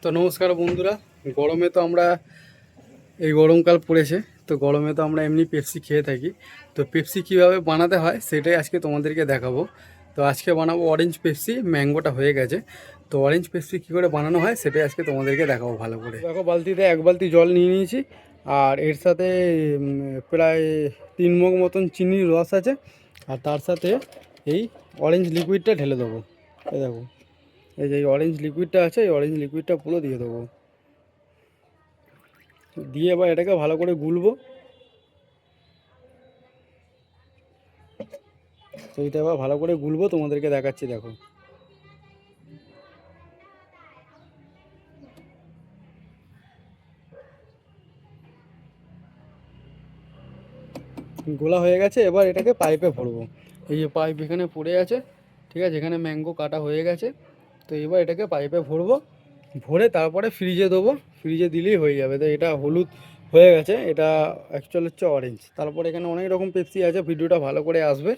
তো নমস্কার বন্ধুরা। গরমে তো আমরা এই গরমকাল পড়েছে, তো গরমে তো আমরা এমনি পেপসি খেয়ে থাকি। তো পেপসি কীভাবে বানাতে হয় সেটাই আজকে তোমাদেরকে দেখাবো। তো আজকে বানাবো অরেঞ্জ পেপসি, ম্যাঙ্গোটা হয়ে গেছে। তো অরেঞ্জ পেপসি কী করে বানানো হয় সেটাই আজকে তোমাদেরকে দেখাবো ভালো করে। দেখো, বালতিতে 1 বালতি জল নিয়ে নিয়েছি, আর এর সাথে প্রায় 3 মগ মতন চিনির রস আছে, আর তার সাথে এই অরেঞ্জ লিকুইডটা ঢেলে দেবো। এই দেখো, এই যে অরেঞ্জ লিকুইডটা আছে, এই অরেঞ্জ লিকুইডটা পুরো দিয়ে দেবো। দিয়ে এবার এটাকে ভালো করে গুলবো। তো এটা এবার ভালো করে গুলবো, তোমাদেরকে দেখাচ্ছি। দেখো, গোলা হয়ে গেছে। এবার এটাকে পাইপে ভরবো। এই যে পাইপ এখানে পড়ে আছে, ঠিক আছে, এখানে ম্যাঙ্গো কাটা হয়ে গেছে। তো এবার এটাকে পাইপে ভরবো, ভরে তারপরে ফ্রিজে দেবো। ফ্রিজে দিলেই হয়ে যাবে। তো এটা হলুদ হয়ে গেছে, এটা অ্যাকচুয়ালি হচ্ছে অরেঞ্জ। তারপরে এখানে অনেক রকম পেপসি আছে, ভিডিওটা ভালো করে আসবে।